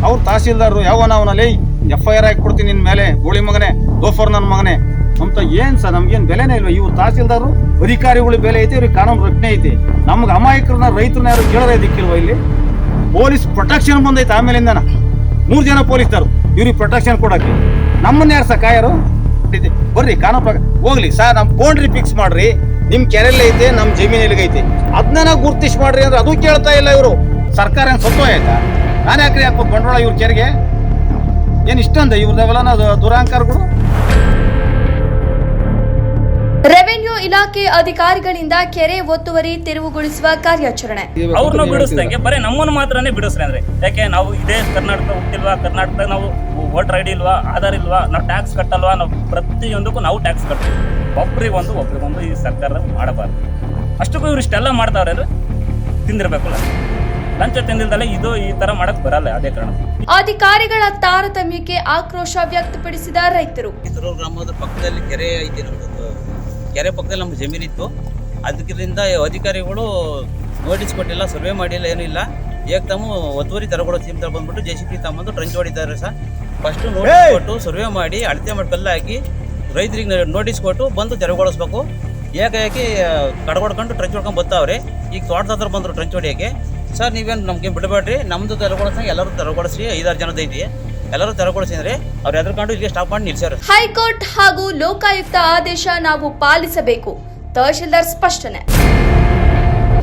ಅವ್ರು ತಹಸೀಲ್ದಾರರು ಯಾವನವನಲ್ಲಿ FIR ಹಾಕ್ಬಿಡ್ತೀನಿ ನಿನ್ನ ಮೇಲೆ, ಗೋಳಿ ಮಗನೇ, ಲೋಫರ್ ನನ್ನ ಮಗನೇ ಅಂತ. ಏನು ಸರ್ ನಮ್ಗೇನು ಬೆಲೆನೇ ಇಲ್ವ? ಇವ್ರು ತಹಸೀಲ್ದಾರರು ಅಧಿಕಾರಿಗಳು ಬೆಲೆ ಐತೆ, ಇವ್ರಿಗೆ ಕಾನೂನು ರಕ್ಷಣೆ ಐತಿ. ನಮ್ಗೆ ಅಮಾಯಕರನ್ನ ರೈತರನ್ನ ಯಾರು ಕೇಳೋದೇ ದಿಕ್ಕಿಲ್ವ? ಇಲ್ಲಿ ಪೊಲೀಸ್ ಪ್ರೊಟೆಕ್ಷನ್ ಬಂದೈತೆ ಆಮೇಲಿಂದನ. 3 ಜನ ಪೊಲೀಸ್ದಾರು ಇವ್ರಿಗೆ ಪ್ರೊಟೆಕ್ಷನ್ ಕೊಡಕ್ಕೆ. ನಮ್ಮನ್ನ ಯಾರು ಸಕಾಯರು? ಬರ್ರಿ ಕಾನೂನು ಪ್ರಕಾರ ಹೋಗ್ಲಿ ಸರ್. ನಮ್ಮ ಬೌಂಡ್ರಿ ಫಿಕ್ಸ್ ಮಾಡ್ರಿ, ನಿಮ್ ಕೆರೆಯಲ್ಲಿ ಐತೆ, ನಮ್ಮ ಜಮೀನಿಗೆ ಅದನ್ನ ಗುರ್ತಿಸ್ ಮಾಡ್ರಿ ಅಂದ್ರೆ ಅದು ಕೇಳ್ತಾ ಇಲ್ಲ ಇವರು. ಸರ್ಕಾರ ಏನು ಸೊತ್ತು ಆಯ್ತಾ? ನಾನು ಯಾಕ್ರಿ ಹಾಕ್ಬೇಕು ಬಂಡವಾಳ ಇವ್ರ ಕೆರೆಗೆ? ಏನು ಇಷ್ಟಂದ ಇವ್ರದವೆಲ್ಲ ದುರಾಂಕಾರಗಳು? ರೆವೆನ್ಯೂ ಇಲಾಖೆ ಅಧಿಕಾರಿಗಳಿಂದ ಕೆರೆ ಒತ್ತುವರಿ ತೆರವುಗೊಳಿಸುವ ಕಾರ್ಯಾಚರಣೆ. ಅವ್ರನ್ನ ಬಿಡಿಸ್ದಂಗೆ ಬರೀ ನಮ್ಮನ್ನು ಮಾತ್ರನೇ ಬಿಡಿಸ್ರಿ ಅಂದ್ರೆ. ಯಾಕೆ ನಾವು ಇದೇ ಕರ್ನಾಟಕ ಹುಟ್ಟಿಲ್ವಾ? ಕರ್ನಾಟಕದಾಗ ನಾವು ವೋಟರ್ ID ಇಲ್ವಾ? ಆಧಾರ್ ಇಲ್ವಾ? ನಾವು ಟ್ಯಾಕ್ಸ್ ಕಟ್ಟಲ್ವಾ? ನಾವು ಪ್ರತಿಯೊಂದಕ್ಕೂ ನಾವು ಟ್ಯಾಕ್ಸ್ ಕಟ್ತೀವಿ. ಒಬ್ರಿಗೊಂದು ಈ ಸರ್ಕಾರ ಮಾಡಬಾರ್ದು. ಅಷ್ಟಕ್ಕೂ ಇವ್ರು ಇಷ್ಟೆಲ್ಲ ಮಾಡ್ತಾವ್ರೆ ಅಂದ್ರೆ ತಿಂದಿರ್ಬೇಕಲ್ಲ. ಲಂಚ ತಿಂದಿಲ್ದಲ್ಲ ಇದು ಈ ತರ ಮಾಡಕ್ ಬರಲ್ಲ. ಅದೇ ಕಾರಣ ಅಧಿಕಾರಿಗಳ ತಾರತಮ್ಯಕ್ಕೆ ಆಕ್ರೋಶ ವ್ಯಕ್ತಪಡಿಸಿದ ರೈತರು. ಗ್ರಾಮದ ಪಕ್ಕದಲ್ಲಿ ಕೆರೆ ಐತಿ, ನಮ್ದು ಕೆರೆ ಪಕ್ಕದಲ್ಲಿ ನಮ್ಮ ಜಮೀನಿತ್ತು. ಅದಕ್ಕಿಂತ ಅಧಿಕಾರಿಗಳು ನೋಟಿಸ್ ಕೊಟ್ಟಿಲ್ಲ, ಸರ್ವೆ ಮಾಡಿಲ್ಲ, ಏನಿಲ್ಲ. ಏಕ್ದಮ್ ಒತ್ತುವರಿ ತೆರವುಗೊಳ್ಳೋ ಟೀಮ್ ತರ ಬಂದ್ಬಿಟ್ಟು JCB ತಗೊಂಡು ಟ್ರಂಚ್ ಹೊಡಿದ್ದಾರೆ ಸರ್. ಫಸ್ಟ್ ನೋಟಿಸ್ ಕೊಟ್ಟು ಸರ್ವೆ ಮಾಡಿ ಅಳತೆ ಮಾಡಿ ಕಲ್ಲು ಹಾಕಿ ರೈತರಿಗೆ ನೋಟಿಸ್ ಕೊಟ್ಟು ಬಂದು ತೆರವುಗೊಳಿಸ್ಬೇಕು. ಏಕಾಏಕಿ ಕಡ್ಕೊಡ್ಕೊಂಡು ಟ್ರಂಚ್ ಹೊಡ್ಕೊಂಡು ಬರ್ತಾವ್ರೆ. ಈಗ ತೋಟದ ಹತ್ರ ಬಂದರು ಟ್ರಂಚ್ ಹೊಡಿಯೋಕ್ಕೆ. ಸರ್ ನೀವೇನು ನಮ್ಗೆ ಬಿಡಬೇಡ್ರಿ, ನಮ್ಮದು ತೆರವುಗೊಳಿಸ್ದಂಗೆ ಎಲ್ಲರೂ ತೆರವುಗೊಳಿಸ್ರಿ. 5-6 ಜನದ ಐತಿ, ಎಲ್ಲರೂ ತೆರವುಗೊಳಿಸಿದ್ರೆ ಅವ್ರು ಎದ್ರಕೊಂಡು ಇಲ್ಲಿಗೆ ಸ್ಟಾಪ್ ಮಾಡಿ ನಿಲ್ಸ್ಯಾರ. ಹೈಕೋರ್ಟ್ ಹಾಗೂ ಲೋಕಾಯುಕ್ತ ಆದೇಶ ನಾವು ಪಾಲಿಸಬೇಕು, ತಹಶೀಲ್ದಾರ್ ಸ್ಪಷ್ಟನೆ.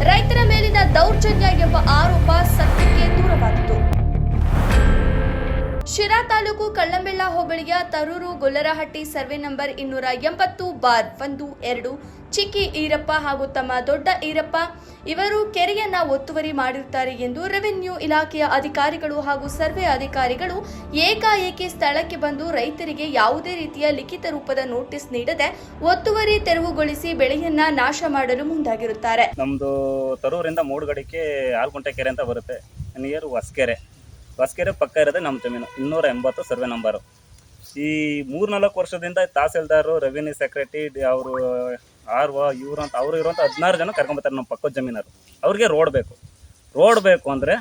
ರೈತರ ಮೇಲಿನ ದೌರ್ಜನ್ಯ ಎಂಬ ಆರೋಪ ಸತ್ಯಕ್ಕೆ ದೂರವಾಯಿತು. ಶಿರಾ ತಾಲೂಕು ಕಳ್ಳಂಬೆಳ್ಳ ಹೋಬಳಿಯ ತರೂರು ಗೊಲ್ಲರಹಟ್ಟಿ ಸರ್ವೆ ನಂಬರ್ 280/1-2 ಚಿಕ್ಕಿ ಈರಪ್ಪ ಹಾಗೂ ತಮ್ಮ ದೊಡ್ಡ ಈರಪ್ಪ ಇವರು ಕೆರೆಯನ್ನ ಒತ್ತುವರಿ ಮಾಡಿರುತ್ತಾರೆ ಎಂದು ರೆವೆನ್ಯೂ ಇಲಾಖೆಯ ಅಧಿಕಾರಿಗಳು ಹಾಗೂ ಸರ್ವೆ ಅಧಿಕಾರಿಗಳು ಏಕಾಏಕಿ ಸ್ಥಳಕ್ಕೆ ಬಂದು ರೈತರಿಗೆ ಯಾವುದೇ ರೀತಿಯ ಲಿಖಿತ ರೂಪದ ನೋಟಿಸ್ ನೀಡದೆ ಒತ್ತುವರಿ ತೆರವುಗೊಳಿಸಿ ಬೆಳೆಯನ್ನ ನಾಶ ಮಾಡಲು ಮುಂದಾಗಿರುತ್ತಾರೆ. ನಮ್ದು ತರೂರಿಂದ ಮೂಡುಗಡಿಕೆ ಆಲ್ಗುಂಟೆ ಕೆರೆ ಅಂತ ಬರುತ್ತೆ. ನಿಯರ್ ಹೊಸಕೆರೆ ಪಕ್ಕ ಇರೋದೇ ನಮ್ಮ ಜಮೀನು. 280 ಸರ್ವೆ ನಂಬರು. ಈ 3-4 ವರ್ಷದಿಂದ ತಹಸೀಲ್ದಾರು, ರೆವಿನ್ಯೂ ಸೆಕ್ರೆಟರಿ, ಅವರು RO ಇವರು ಅಂತ ಅವರು ಇರುವಂಥ 16 ಜನ ಕರ್ಕೊಂಬರ್ತಾರೆ ನಮ್ಮ ಪಕ್ಕದ ಜಮೀನರು. ಅವ್ರಿಗೆ ರೋಡ್ ಬೇಕು ಅಂದರೆ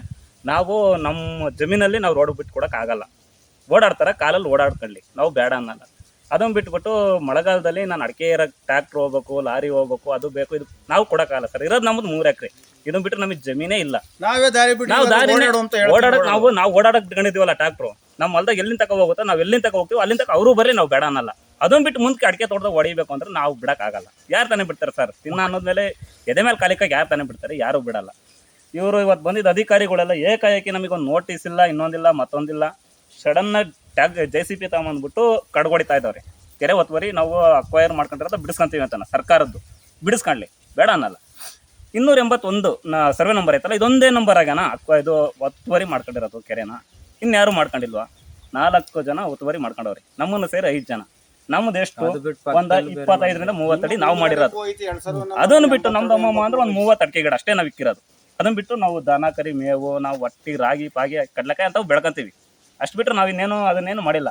ನಾವು ನಮ್ಮ ಜಮೀನಲ್ಲಿ ನಾವು ರೋಡ್ ಬಿಟ್ಟು ಕೊಡೋಕ್ಕಾಗಲ್ಲ. ಓಡಾಡ್ತಾರೆ, ಕಾಲಲ್ಲಿ ಓಡಾಡ್ಕೊಳ್ಳಿ, ನಾವು ಬೇಡ ಅನ್ನಲ್ಲ. ಅದನ್ನು ಬಿಟ್ಬಿಟ್ಟು ಮಳೆಗಾಲದಲ್ಲಿ ನಾನು ಅಡಿಕೆ ಇರೋಕ್ಕೆ ಟ್ರ್ಯಾಕ್ಟ್ರ್ ಹೋಗ್ಬೇಕು, ಲಾರಿ ಹೋಗ್ಬೇಕು, ಅದು ಬೇಕು, ಇದು ನಾವು ಕೊಡೋಕ್ಕಾಗಲ್ಲ ಸರ್. ಇರೋದು ನಮ್ಮದು 3 ಎಕರೆ. ಇದನ್ನು ಬಿಟ್ಟರೆ ನಮಗೆ ಜಮೀನೇ ಇಲ್ಲ. ನಾವು ಓಡಾಡಕ್ಕೆ ನಾವು ಓಡಾಡಕ್ಕೆ ಇಟ್ಕೊಂಡಿದ್ದೀವಲ್ಲ ಟ್ರ್ಯಾಕ್ಟ್ರು. ನಮ್ಮ ಹೊಲ್ದಾಗ ಎಲ್ಲಿಂದ ತಗೋ ಹೋಗುತ್ತೋ ನಾವು ಎಲ್ಲಿಂದ ತಗೋ ಹೋಗ್ತೀವಿ, ಅಲ್ಲಿಂದ ಅವರು ಬರ್ರಿ, ನಾವು ಬೇಡ ಅನ್ನಲ್ಲ. ಅದನ್ನು ಬಿಟ್ಟು ಮುಂದೆ ಅಡಿಕೆ ತೋಟದಾಗ ಹೊಡಿಬೇಕು ಅಂದ್ರೆ ನಾವು ಬಿಡೋಕ್ಕಾಗಲ್ಲ. ಯಾರು ತಾನೇ ಬಿಡ್ತಾರೆ ಸರ್? ತಿನ್ನ ಅನ್ನೋದ್ಮೇಲೆ ಎದೆ ಮೇಲೆ ಕಾಲಿಕಾಗಿ ಯಾರು ತಾನೇ ಬಿಡ್ತಾರೆ? ಯಾರೂ ಬಿಡಲ್ಲ. ಇವರು ಇವತ್ತು ಬಂದಿದ್ದ ಅಧಿಕಾರಿಗಳೆಲ್ಲ ಏಕಾಏಕಿ ನಮಗೊಂದು ನೋಟಿಸ್ ಇಲ್ಲ, ಇನ್ನೊಂದಿಲ್ಲ, ಮತ್ತೊಂದಿಲ್ಲ, ಸಡನ್ನಾಗಿ JCB ತಗೊಂಬಂದ್ಬಿಟ್ಟು ಕಡ್ಗೊಡಿತಾ ಇದ್ದಾವ್ರೆ. ಕೆರೆ ಒತ್ತುವರಿ ನಾವು ಅಕ್ವೈರ್ ಮಾಡ್ಕೊಂಡಿರೋದು ಬಿಡಿಸ್ಕೊಂತೀವಿ ಅಂತಾನೆ. ಸರ್ಕಾರದ್ದು ಬಿಡಿಸ್ಕೊಳ್ಳಿ, ಬೇಡ ಅನ್ನಲ್ಲ. 281 ಸರ್ವೆ ನಂಬರ್ ಐತಲ್ಲ, ಇದೊಂದೇ ನಂಬರ್ ಆಗ್ಯಾನ ಇದು ಒತ್ತುವರಿ ಮಾಡ್ಕೊಂಡಿರೋದು ಕೆರೆನ. ಇನ್ಯಾರು ಮಾಡ್ಕೊಂಡಿಲ್ವಾ? 4 ಜನ ಒತ್ತುವರಿ ಮಾಡ್ಕೊಂಡವ್ರಿ. ನಮ್ಮನ್ನು ಸೇರಿ 5 ಜನ. ನಮ್ಮದು ಎಷ್ಟು? ಒಂದು 25-30 ಅಡಿ ನಾವು ಮಾಡಿರೋದು. ಅದನ್ನು ಬಿಟ್ಟು ನಮ್ದು ಅಮ್ಮಮ್ಮ ಅಂದ್ರೆ ಒಂದು 30 ಅಡಿಕೆ ಗಿಡ ಅಷ್ಟೇ ನಾವು ಇಕ್ಕಿರೋದು. ಅದನ್ನು ಬಿಟ್ಟು ನಾವು ದನ ಕರಿ ಮೇವು, ನಾವು ಒಟ್ಟಿ ರಾಗಿ ಪಾಗಿ ಕಡ್ಲೆಕಾಯಿ ಅಂತ ಬೆಳ್ಕೊಂತೀವಿ. ಅಷ್ಟು ಬಿಟ್ಟರೆ ನಾವು ಅದನ್ನೇನು ಮಾಡಿಲ್ಲ.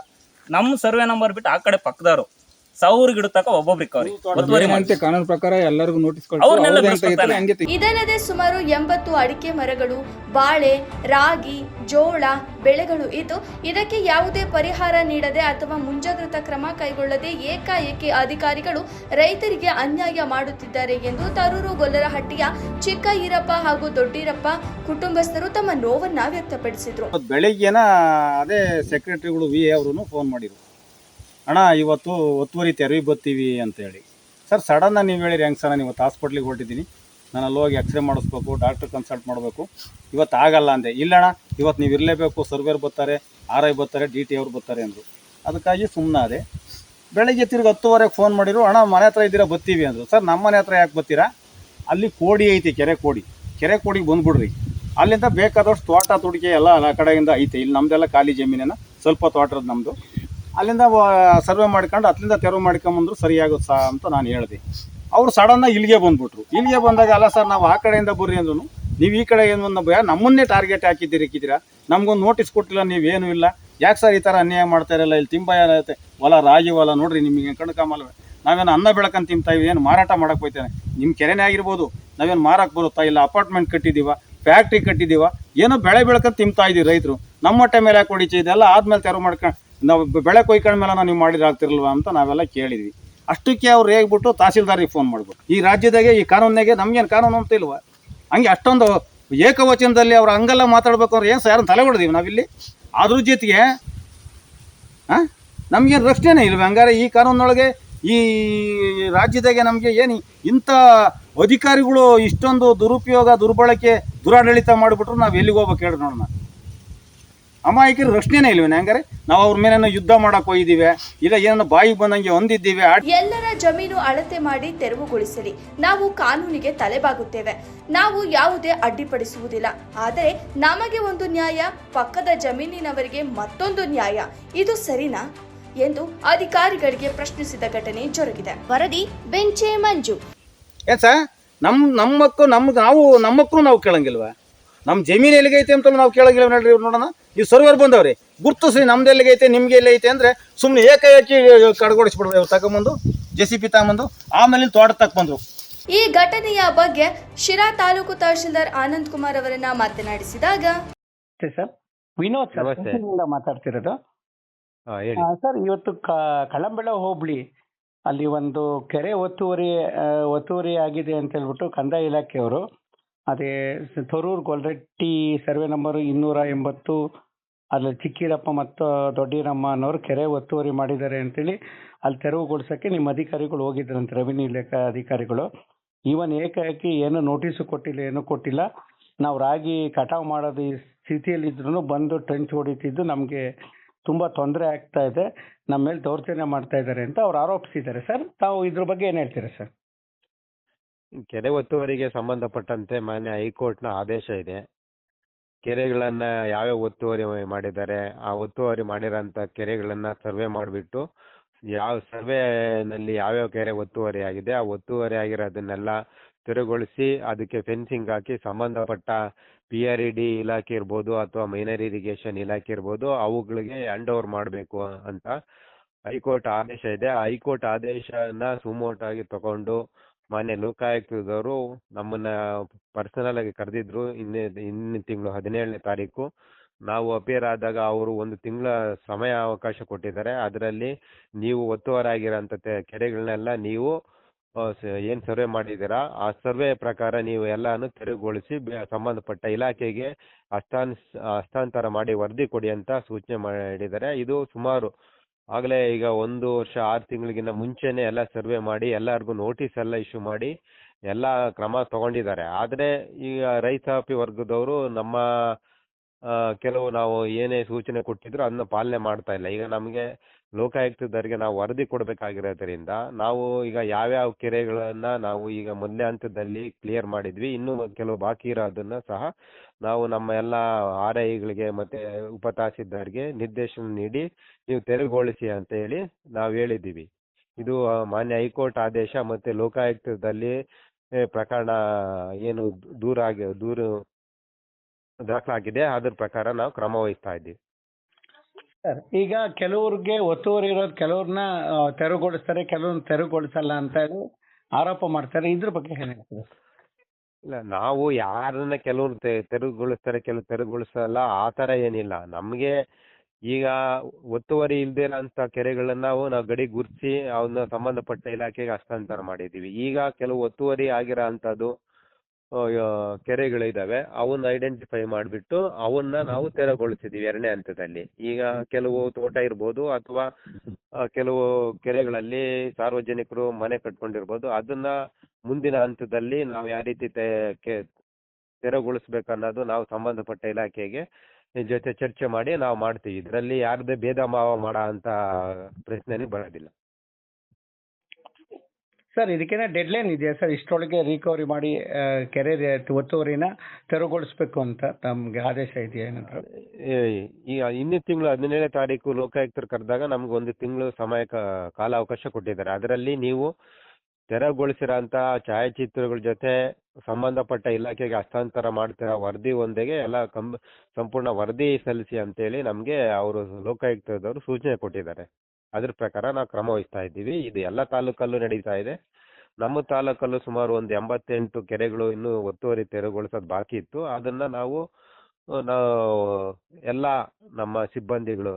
ನಮ್ಮ ಸರ್ವೆ ನಂಬರ್ ಬಿಟ್ಟು ಆ ಕಡೆ ಪಕ್ಕದವರು 1000 ಗಿಡ ತಕ ಒಬ್ಬೊಬ್ರಿಗೆ ಕಾನೂನು ಪ್ರಕಾರ ಎಲ್ಲರಿಗೂ ನೋಟಿಸ್ ಇದಲ್ಲದೆ ಸುಮಾರು 80 ಅಡಿಕೆ ಮರಗಳು, ಬಾಳೆ, ರಾಗಿ, ಜೋಳ ಬೆಳೆಗಳು ಇದ್ದು ಇದಕ್ಕೆ ಯಾವುದೇ ಪರಿಹಾರ ನೀಡದೆ ಅಥವಾ ಮುಂಜಾಗ್ರತಾ ಕ್ರಮ ಕೈಗೊಳ್ಳದೆ ಏಕಾಏಕಿ ಅಧಿಕಾರಿಗಳು ರೈತರಿಗೆ ಅನ್ಯಾಯ ಮಾಡುತ್ತಿದ್ದಾರೆ ಎಂದು ತರೂರು ಗೊಲ್ಲರಹಟ್ಟಿಯ ಚಿಕ್ಕ ಈರಪ್ಪ ಹಾಗೂ ದೊಡ್ಡೀರಪ್ಪ ಕುಟುಂಬಸ್ಥರು ತಮ್ಮ ನೋವನ್ನ ವ್ಯಕ್ತಪಡಿಸಿದರು. ಬೆಳಿಗ್ಗೆನ ಅದೇ ಸೆಕ್ರೆಟರಿಗಳು VA ಅವರು ಫೋನ್ ಮಾಡಿದ್ರು, ಅಣ್ಣ ಇವತ್ತು ಒತ್ತುವರಿ ತೆರವಿ ಬರ್ತೀವಿ ಅಂತೇಳಿ. ಸರ್ ಸಡನ್ನಾಗಿ ನೀವು ಹೇಳಿರಿ ಹೆಂಗೆ ಸರ್? ನಾನು ಇವತ್ತು ಹಾಸ್ಪಿಟ್ಲಿಗೆ ಹೊರಟಿದ್ದೀನಿ, ನಾನು ಅಲ್ಲಿ ಹೋಗಿ ಎಕ್ಸ್ರೇ ಮಾಡಿಸ್ಬೇಕು, ಡಾಕ್ಟ್ರ್ ಕನ್ಸಲ್ಟ್ ಮಾಡಬೇಕು, ಇವತ್ತು ಆಗಲ್ಲ ಅಂದೆ. ಇಲ್ಲಣ್ಣ ಇವತ್ತು ನೀವು ಇರಲೇಬೇಕು, ಸರ್ವೇರ್ ಬರ್ತಾರೆ, RI ಬರ್ತಾರೆ, DT ಅವ್ರು ಬರ್ತಾರೆ ಅಂದರು. ಅದಕ್ಕಾಗಿ ಸುಮ್ಮನಾದೆ. ಬೆಳಗ್ಗೆ ತಿರ್ಗಿ 10:30 ಫೋನ್ ಮಾಡಿದ್ರು, ಅಣ್ಣ ಮನೆ ಹತ್ರ ಇದ್ದೀರಾ ಬರ್ತೀವಿ ಅಂದರು. ಸರ್ ನಮ್ಮ ಮನೆ ಹತ್ರ ಯಾಕೆ ಬರ್ತೀರಾ? ಅಲ್ಲಿ ಕೋಡಿ ಐತಿ, ಕೆರೆ ಕೋಡಿಗೆ ಬಂದುಬಿಡ್ರಿ. ಅಲ್ಲಿಂದ ಬೇಕಾದಷ್ಟು ತೋಟ ತುಡಿಕೆ ಎಲ್ಲ ಆ ಕಡೆಯಿಂದ ಐತೆ. ಇಲ್ಲಿ ನಮ್ಮದೆಲ್ಲ ಖಾಲಿ ಜಮೀನೇನ, ಸ್ವಲ್ಪ ತೋಟದ ನಮ್ಮದು. ಅಲ್ಲಿಂದ ಸರ್ವೆ ಮಾಡ್ಕೊಂಡು ಅಲ್ಲಿಂದ ತೆರವು ಮಾಡ್ಕೊಂಬಂದ್ರು ಸರಿಯಾಗುತ್ತೆ ಅಂತ ನಾನು ಹೇಳಿದೆ. ಅವರು ಸಡನ್ನಾಗಿ ಇಲ್ಲಿಗೆ ಬಂದಾಗ ಅಲ್ಲ ಸರ್ ನಾವು ಆ ಕಡೆಯಿಂದ ಬರ್ರಿ ಅಂದ್ರು. ನೀವು ಈ ಕಡೆ ಏನು ನಮ್ಮನ್ನೇ ಟಾರ್ಗೆಟ್ ಹಾಕಿದ್ದೀರಾ, ನಮ್ಗೊಂದು ನೋಟಿಸ್ ಕೊಟ್ಟಿಲ್ಲ, ನೀವೇನು ಇಲ್ಲ, ಯಾಕೆ ಸರ್ ಈ ಥರ ಅನ್ಯಾಯ ಮಾಡ್ತಾ ಇರಲ್ಲ? ಇಲ್ಲಿ ತಿಂಬ ಏನೈತೆ ಹೊಲ, ರಾಗಿ ಹೊಲ ನೋಡ್ರಿ, ನಿಮಗೆ ಕಣ್ಕಾಮಲ್ಲ. ನಾವೇನು ಅನ್ನ ಬೆಳಕಂತ ತಿಂತಾಯಿವಿ, ಏನು ಮಾರಾಟ ಮಾಡೋಕೆ ಹೋಗ್ತೇನೆ? ನಿಮ್ಮ ಕೆರೆನೇ ಆಗಿರ್ಬೋದು, ನಾವೇನು ಮಾರಕ್ಕೆ ಬರುತ್ತಾ? ಇಲ್ಲ ಅಪಾರ್ಟ್ಮೆಂಟ್ ಕಟ್ಟಿದ್ದೀವ, ಫ್ಯಾಕ್ಟ್ರಿ ಕಟ್ಟಿದ್ದೀವ, ಏನೋ ಬೆಳೆ ಬೆಳ್ಕೊಂಡು ತಿಂತಾ ಇದೀವಿ ರೈತರು. ನಮ್ಮ ಹೊಟ್ಟೆ ಮೇಲೆ ಯಾಕೆ ಹೊಡಿಚಿ, ಇದೆಲ್ಲ ಆದ್ಮೇಲೆ ತೆರವು ಮಾಡ್ಕೊಂಡು ನಾವು ಬೆಳೆ ಕೊಯ್ಕೊಂಡ್ಮೇಲೆ ನೀವು ಮಾಡಿದ್ರೆ ಆಗ್ತಿರಲ್ವಾ ಅಂತ ನಾವೆಲ್ಲ ಕೇಳಿದ್ವಿ. ಅಷ್ಟಕ್ಕೆ ಅವ್ರು ಹೇಗ್ಬಿಟ್ಟು ತಹಸೀಲ್ದಾರಿಗೆ ಫೋನ್ ಮಾಡ್ಬಿಟ್ಟು, ಈ ರಾಜ್ಯದಾಗೆ ಈ ಕಾನೂನಾಗೆ ನಮ್ಗೇನು ಕಾನೂನು ಅಂತ ಇಲ್ವಾ? ಹಂಗೆ ಅಷ್ಟೊಂದು ಏಕವಚನದಲ್ಲಿ ಅವ್ರು ಹಂಗೆಲ್ಲ ಮಾತಾಡ್ಬೇಕು ಅಂದ್ರೆ ಏನು ಯಾರನ್ನ ತಲೆ ಹೊಡೆದೀವಿ ನಾವಿಲ್ಲಿ? ಅದ್ರ ಜೊತೆಗೆ ನಮಗೇನು ರಕ್ಷಣೆ ಇಲ್ವ? ಹಂಗಾರೆ ಈ ಕಾನೂನೊಳಗೆ ಈ ರಾಜ್ಯದಾಗೆ ನಮಗೆ ಏನು ಇಂಥ ಅಧಿಕಾರಿಗಳು ಇಷ್ಟೊಂದು ದುರುಪಯೋಗ, ದುರ್ಬಳಕೆ, ದುರಾಡಳಿತ ಮಾಡಿಬಿಟ್ರು ನಾವು ಎಲ್ಲಿಗೆ ಹೋಗ್ಬೇಕು ಹೇಳಿ ನೋಡೋಣ? ಅಮಾಯಕರು ರಕ್ಷಣೆನೇ ಇಲ್ವೇನೆ? ಹಂಗಾರೆ ನಾವು ಅವ್ರ ಮೇಲೆ ಯುದ್ಧ ಮಾಡಕ್ ಹೋಗಿದ್ದೀವಿ, ಇಲ್ಲ ಏನೋ ಬಾಯಿಗೆ ಬಂದಂಗೆ ಹೊಂದಿದ್ದೀವಿ. ಎಲ್ಲರ ಜಮೀನು ಅಳತೆ ಮಾಡಿ ತೆರವುಗೊಳಿಸಲಿ, ನಾವು ಕಾನೂನಿಗೆ ತಲೆಬಾಗುತ್ತೇವೆ. ನಾವು ಯಾವುದೇ ಅಡ್ಡಿಪಡಿಸುವುದಿಲ್ಲ. ಆದರೆ ನಮಗೆ ಒಂದು ನ್ಯಾಯ, ಪಕ್ಕದ ಜಮೀನಿನವರಿಗೆ ಮತ್ತೊಂದು ನ್ಯಾಯ. ಇದು ಸರಿನಾ ಎಂದು ಅಧಿಕಾರಿಗಳಿಗೆ ಪ್ರಶ್ನಿಸಿದ ಘಟನೆ ಜರುಗಿದೆ. ವರದಿ ಬೆಂಚೆ ಮಂಜು. ಏನ್ ಸರ್, ನಮ್ಮಕ್ಕೂ ನಾವು ಕೇಳಂಗಿಲ್ವಾ? ನಮ್ಮ ಜಮೀನು ಎಲ್ಲಿಗೈತೆ ಅಂತ ನಾವು ಕೇಳಂಗಿಲ್ಲ ನೋಡ್ರಿ. ನೋಡೋಣ, ಈ ಸರ್ವರ್ ಬಂದವ್ರಿ ಗುರ್ತಿಸಿ ನಮ್ದು ಎಲ್ಲಿಗೈತೆ ನಿಮ್ಗೆ ಎಲ್ಲಿ ಐತೆ ಅಂದ್ರೆ ಸುಮ್ಮನೆ ಏಕಾಏಕಿ ಕಡ್ಗೊಡಿಸ್ಬಿಡ್ರಿ. ಅವ್ರು ತಗೊಂಬಂದು JCB ತಗೊಂಬಂದು ಆಮೇಲೆ ತೋಟ ತಕ್ಕ ಬಂದ್ರು. ಈ ಘಟನೆಯ ಬಗ್ಗೆ ಶಿರಾ ತಾಲೂಕು ತಹಶೀಲ್ದಾರ್ ಆನಂದ್ ಕುಮಾರ್ ಅವರನ್ನ ಮಾತನಾಡಿಸಿದಾಗ, ಸರ್ ವಿನೋದ್ ಸರ್ ಮಾತಾಡ್ತಿರೋದು. ಸರ್, ಇವತ್ತು ಕಳಂಬೆಳ ಹೋಬಳಿ ಅಲ್ಲಿ ಒಂದು ಕೆರೆ ಒತ್ತುವರಿ ಆಗಿದೆ ಅಂತ ಹೇಳ್ಬಿಟ್ಟು ಕಂದಾಯ ಇಲಾಖೆಯವರು, ಅದೇ ತೊರೂರು ಗೊಲ್ರಟ್ಟಿ ಸರ್ವೆ ನಂಬರ್ 280 ಅಲ್ಲಿ ಚಿಕ್ಕಿರಪ್ಪ ಮತ್ತು ದೊಡ್ಡಿರಮ್ಮ ಅನ್ನೋರು ಕೆರೆ ಒತ್ತುವರಿ ಮಾಡಿದ್ದಾರೆ ಅಂತೇಳಿ ಅಲ್ಲಿ ತೆರವುಗೊಳಿಸೋಕ್ಕೆ ನಿಮ್ಮ ಅಧಿಕಾರಿಗಳು ಹೋಗಿದ್ರಂತೆ, ರೆವಿನ್ಯೂ ಇಲಾಖೆ ಅಧಿಕಾರಿಗಳು. ಈವನ್ ಏಕಾಏಕಿ ಏನು ನೋಟಿಸು ಕೊಟ್ಟಿಲ್ಲ, ಏನೂ ಕೊಟ್ಟಿಲ್ಲ. ನಾವು ರಾಗಿ ಕಟಾವು ಮಾಡೋದು ಈ ಸ್ಥಿತಿಯಲ್ಲಿದ್ರೂ ಬಂದು ಟ್ರೆಂಚ್ ಹೊಡಿತಿದ್ದು ನಮಗೆ ತುಂಬ ತೊಂದರೆ ಆಗ್ತಾ ಇದೆ, ನಮ್ಮ ಮೇಲೆ ದೌರ್ಜನ್ಯ ಮಾಡ್ತಾ ಇದ್ದಾರೆ ಅಂತ ಅವ್ರು ಆರೋಪಿಸಿದ್ದಾರೆ. ಸರ್, ತಾವು ಇದ್ರ ಬಗ್ಗೆ ಏನು ಹೇಳ್ತೀರಾ ಸರ್? ಕೆರೆ ಒತ್ತುವರಿಗೆ ಸಂಬಂಧಪಟ್ಟಂತೆ ಮಾನ್ಯ ಹೈಕೋರ್ಟ್ನ ಆದೇಶ ಇದೆ. ಕೆರೆಗಳನ್ನ ಯಾವ್ಯಾವ ಒತ್ತುವರಿ ಮಾಡಿದ್ದಾರೆ, ಆ ಒತ್ತುವರಿ ಮಾಡಿರೋಂಥ ಕೆರೆಗಳನ್ನ ಸರ್ವೆ ಮಾಡಿಬಿಟ್ಟು ಯಾವ ಸರ್ವೆನಲ್ಲಿ ಯಾವ್ಯಾವ ಕೆರೆ ಒತ್ತುವರಿ ಆಗಿದೆ ಆ ಒತ್ತುವರಿ ಆಗಿರೋದನ್ನೆಲ್ಲ ತೆರವುಗೊಳಿಸಿ ಅದಕ್ಕೆ ಫೆನ್ಸಿಂಗ್ ಹಾಕಿ ಸಂಬಂಧಪಟ್ಟ PRED ಇಲಾಖೆ ಇರ್ಬೋದು ಅಥವಾ ಮೈನರ್ ಇರಿಗೇಷನ್ ಇಲಾಖೆ ಇರ್ಬೋದು ಅವುಗಳಿಗೆ ಹ್ಯಾಂಡ್ ಓವರ್ ಮಾಡಬೇಕು ಅಂತ ಹೈಕೋರ್ಟ್ ಆದೇಶ ಇದೆ. ಆ ಹೈಕೋರ್ಟ್ ಆದೇಶನ ಸುಮೋಟಾಗಿ ತಗೊಂಡು ಮಾನ್ಯ ಲೋಕಾಯುಕ್ತದವರು ನಮ್ಮನ್ನ ಪರ್ಸನಲ್ ಆಗಿ ಕರೆದಿದ್ರು. ಇನ್ನಿನ ತಿಂಗಳು 17ನೇ ತಾರೀಕು ನಾವು ಅಪಿಯರ್ ಆದಾಗ ಅವರು 1 ತಿಂಗಳ ಸಮಯ ಅವಕಾಶ ಕೊಟ್ಟಿದ್ದಾರೆ. ಅದರಲ್ಲಿ ನೀವು ಒತ್ತುವರಿ ಆಗಿರೋಂಥ ಕೆರೆಗಳನ್ನೆಲ್ಲ ನೀವು ಏನು ಸರ್ವೆ ಮಾಡಿದ್ದೀರಾ ಆ ಸರ್ವೆ ಪ್ರಕಾರ ನೀವು ಎಲ್ಲಾನು ತೆರವುಗೊಳಿಸಿ ಸಂಬಂಧಪಟ್ಟ ಇಲಾಖೆಗೆ ಹಸ್ತಾಂತರ ಮಾಡಿ ವರದಿ ಕೊಡಿ ಅಂತ ಸೂಚನೆ ಮಾಡಿದ್ದಾರೆ. ಇದು ಸುಮಾರು ಆಗಲೇ ಈಗ 1 ವರ್ಷ 6 ತಿಂಗಳಿಗಿಂತ ಮುಂಚೆನೆ ಎಲ್ಲ ಸರ್ವೆ ಮಾಡಿ ಎಲ್ಲರಿಗೂ ನೋಟಿಸ್ ಎಲ್ಲ ಇಶ್ಯೂ ಮಾಡಿ ಎಲ್ಲ ಕ್ರಮ ತಗೊಂಡಿದ್ದಾರೆ. ಆದರೆ ಈಗ ರೈತಾಪಿ ವರ್ಗದವರು ನಮ್ಮ ಕೆಲವು ನಾವು ಏನೇ ಸೂಚನೆ ಕೊಟ್ಟಿದ್ರು ಅದನ್ನ ಪಾಲನೆ ಮಾಡ್ತಾ ಇಲ್ಲ. ಈಗ ನಮಗೆ ಲೋಕಾಯುಕ್ತದವರಿಗೆ ನಾವು ವರದಿ ಕೊಡಬೇಕಾಗಿರೋದ್ರಿಂದ ನಾವು ಈಗ ಯಾವ್ಯಾವ ಕೆರೆಗಳನ್ನ ನಾವು ಈಗ ಮೊದಲನೇ ಹಂತದಲ್ಲಿ ಕ್ಲಿಯರ್ ಮಾಡಿದ್ವಿ, ಇನ್ನೂ ಕೆಲವು ಬಾಕಿ ಇರೋದನ್ನ ಸಹ ನಾವು ನಮ್ಮ ಎಲ್ಲ RIಗಳಿಗೆ ಮತ್ತೆ ಉಪ ತಹಸೀಲ್ದಾರ್ಗೆ ನಿರ್ದೇಶನ ನೀಡಿ ನೀವು ತೆರವುಗೊಳಿಸಿ ಅಂತ ಹೇಳಿ ನಾವು ಹೇಳಿದ್ದೀವಿ. ಇದು ಮಾನ್ಯ ಹೈಕೋರ್ಟ್ ಆದೇಶ ಮತ್ತೆ ಲೋಕಾಯುಕ್ತದಲ್ಲಿ ಪ್ರಕರಣ ಏನು ದೂರು ದಾಖಲಾಗಿದೆ ಅದ್ರ ಪ್ರಕಾರ ನಾವು ಕ್ರಮ ವಹಿಸ್ತಾ ಇದ್ದೀವಿ. ಸರ್, ಈಗ ಕೆಲವ್ರಿಗೆ ಒತ್ತುವರಿ ಇರೋದು ಕೆಲವ್ರನ್ನ ತೆರವುಗೊಳಿಸ್ತಾರೆ, ಕೆಲವ್ರನ್ನ ತೆರವುಗೊಳಿಸಲ್ಲ ಅಂತ ಹೇಳಿ ಆರೋಪ ಮಾಡ್ತಾರೆ. ಇದ್ರ ಬಗ್ಗೆ ಏನ್ ಹೇಳ್ತೀರಾ? ಇಲ್ಲ, ನಾವು ಯಾರನ್ನ ಕೆಲವ್ರು ತೆರವುಗೊಳಿಸ್ತಾರೆ ಕೆಲವು ತೆರವುಗೊಳಿಸಲ್ಲ ಆ ಥರ ಏನಿಲ್ಲ. ನಮಗೆ ಈಗ ಒತ್ತುವರಿ ಇಲ್ದೇ ಇರೋಂಥ ಕೆರೆಗಳನ್ನ ನಾವು ಗಡಿ ಗುರ್ತಿಸಿ ಅವನ್ನ ಸಂಬಂಧಪಟ್ಟ ಇಲಾಖೆಗೆ ಹಸ್ತಾಂತರ ಮಾಡಿದ್ದೀವಿ. ಈಗ ಕೆಲವು ಒತ್ತುವರಿ ಆಗಿರೋ ಅಂಥದ್ದು ಕೆರೆಗಳಿದಾವೆ, ಅವನ್ನ ಐಡೆಂಟಿಫೈ ಮಾಡಿಬಿಟ್ಟು ಅವನ್ನ ನಾವು ತೆರವುಗೊಳಿಸಿದ್ದೀವಿ 2ನೇ ಹಂತದಲ್ಲಿ. ಈಗ ಕೆಲವು ತೋಟ ಇರ್ಬೋದು ಅಥವಾ ಕೆಲವು ಕೆರೆಗಳಲ್ಲಿ ಸಾರ್ವಜನಿಕರು ಮನೆ ಕಟ್ಕೊಂಡಿರ್ಬೋದು, ಅದನ್ನ ಮುಂದಿನ ಹಂತದಲ್ಲಿ ನಾವು ಯಾವ ರೀತಿ ತೆರವುಗೊಳಿಸ್ಬೇಕು ಅನ್ನೋದು ನಾವು ಸಂಬಂಧಪಟ್ಟ ಇಲಾಖೆಗೆ ಜೊತೆ ಚರ್ಚೆ ಮಾಡಿ ನಾವು ಮಾಡ್ತೀವಿ. ಇದರಲ್ಲಿ ಯಾರದೇ ಭೇದ ಭಾವ ಮಾಡೋ ಅಂತ ಪ್ರಶ್ನೆನೇ ಬರೋದಿಲ್ಲ. ಸರ್, ಇದಕ್ಕೇನ ಡೆಡ್ಲೈನ್ ಇದೆಯಾ ಸರ್? ಇಷ್ಟರೊಳಗೆ ರಿಕವರಿ ಮಾಡಿ ಕೆರೆ ಒತ್ತುವರಿನ ತೆರವುಗೊಳಿಸ್ಬೇಕು ಅಂತ ತಮ್ಗೆ ಆದೇಶ ಇದೆಯಾ ಏನಾದ್ರು? ಈಗ ಇನ್ನಿನ ತಿಂಗಳು 17ನೇ ತಾರೀಕು ಲೋಕಾಯುಕ್ತರು ಕರೆದಾಗ ನಮ್ಗೆ 1 ತಿಂಗಳು ಸಮಯ ಕಾಲಾವಕಾಶ ಕೊಟ್ಟಿದ್ದಾರೆ. ಅದರಲ್ಲಿ ನೀವು ತೆರವುಗೊಳಿಸಿರೋಂಥ ಛಾಯಾಚಿತ್ರಗಳ ಜೊತೆ ಸಂಬಂಧಪಟ್ಟ ಇಲಾಖೆಗೆ ಹಸ್ತಾಂತರ ಮಾಡ್ತಿರೋ ವರದಿ ಒಂದಿಗೆ ಎಲ್ಲ ಸಂಪೂರ್ಣ ವರದಿ ಸಲ್ಲಿಸಿ ಅಂತೇಳಿ ನಮಗೆ ಅವರು ಲೋಕಾಯುಕ್ತದವರು ಸೂಚನೆ ಕೊಟ್ಟಿದ್ದಾರೆ. ಅದ್ರ ಪ್ರಕಾರ ನಾವು ಕ್ರಮ ವಹಿಸ್ತಾ ಇದ್ದೀವಿ. ಇದು ಎಲ್ಲ ತಾಲೂಕಲ್ಲೂ ನಡೀತಾ ಇದೆ. ನಮ್ಮ ತಾಲೂಕಲ್ಲೂ ಸುಮಾರು ಒಂದು 88 ಕೆರೆಗಳು ಇನ್ನೂ ಒತ್ತುವರಿ ತೆರವುಗೊಳಿಸೋದು ಬಾಕಿ ಇತ್ತು. ಅದನ್ನ ನಾವು ಎಲ್ಲ ನಮ್ಮ ಸಿಬ್ಬಂದಿಗಳು,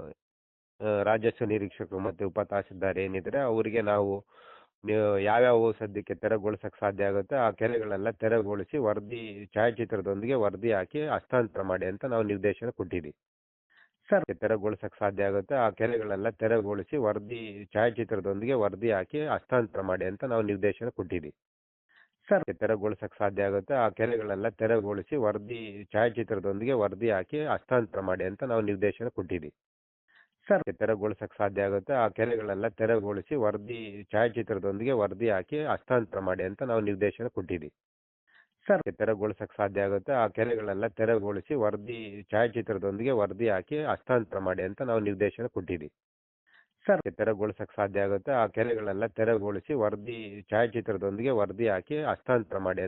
ರಾಜಸ್ವ ನಿರೀಕ್ಷಕರು ಮತ್ತೆ ಉಪ ತಹಸೀಲ್ದಾರ್ ಏನಿದ್ರೆ ಅವರಿಗೆ ನಾವು ಯಾವ್ಯಾವ ಸದ್ಯಕ್ಕೆ ತೆರವುಗೊಳಿಸಕ್ ಸಾಧ್ಯ ಆಗುತ್ತೆ ಆ ಕೆರೆಗಳೆಲ್ಲ ತೆರವುಗೊಳಿಸಿ ಛಾಯಾಚಿತ್ರದೊಂದಿಗೆ ವರದಿ ಹಾಕಿ ಹಸ್ತಾಂತರ ಮಾಡಿ ಅಂತ ನಾವು ನಿರ್ದೇಶನ ಕೊಟ್ಟಿದ್ದೀವಿ. ಸರ್ ತೆರವುಗೊಳಿಸಕ್ ಸಾಧ್ಯ ಆಗುತ್ತೆ ಆ ಕೆರೆಗಳೆಲ್ಲ ತೆರವುಗೊಳಿಸಿ ಛಾಯಾಚಿತ್ರದೊಂದಿಗೆ ವರದಿ ಹಾಕಿ ಹಸ್ತಾಂತರ ಮಾಡಿ ಅಂತ ನಾವು ನಿರ್ದೇಶನ ಕೊಟ್ಟಿದ್ದೀವಿ. ಸರ್ ತೆರವುಗೊಳಿಸಕ್ ಸಾಧ್ಯ ಆಗುತ್ತೆ ಆ ಕೆರೆಗಳೆಲ್ಲ ತೆರವುಗೊಳಿಸಿ ಛಾಯಾಚಿತ್ರದೊಂದಿಗೆ ವರದಿ ಹಾಕಿ ಹಸ್ತಾಂತರ ಮಾಡಿ ಅಂತ ನಾವು ನಿರ್ದೇಶನ ಕೊಟ್ಟಿದ್ದೀವಿ. ಸರ್ ತೆರವುಗೊಳಿಸಕ್ ಸಾಧ್ಯ ಆಗುತ್ತೆ ಆ ಕೆರೆಗಳೆಲ್ಲ ತೆರವುಗೊಳಿಸಿ ಛಾಯಾಚಿತ್ರದೊಂದಿಗೆ ವರದಿ ಹಾಕಿ ಹಸ್ತಾಂತರ ಮಾಡಿ ಅಂತ ನಾವು ನಿರ್ದೇಶನ ಕೊಟ್ಟಿದ್ದೀವಿ. ಸರ್ ತೆರವುಗೊಳಿಸಕ್ ಸಾಧ್ಯ ಆಗುತ್ತೆ ಆ ಕೆರೆಗಳೆಲ್ಲ ತೆರವುಗೊಳಿಸಿ ಛಾಯಾಚಿತ್ರದೊಂದಿಗೆ ವರದಿ ಹಾಕಿ ಹಸ್ತಾಂತರ ಮಾಡಿ ಅಂತ ನಾವು ನಿರ್ದೇಶನ ಕೊಟ್ಟಿದ್ದೀವಿ. ಸರ್ ತೆರವುಗೊಳಿಸಕ್ ಸಾಧ್ಯ ಆಗುತ್ತೆ ಆ ಕೆರೆಗಳೆಲ್ಲ ತೆರವುಗೊಳಿಸಿ ಛಾಯಾಚಿತ್ರದೊಂದಿಗೆ ವರದಿ ಹಾಕಿ ಹಸ್ತಾಂತರ ಮಾಡಿ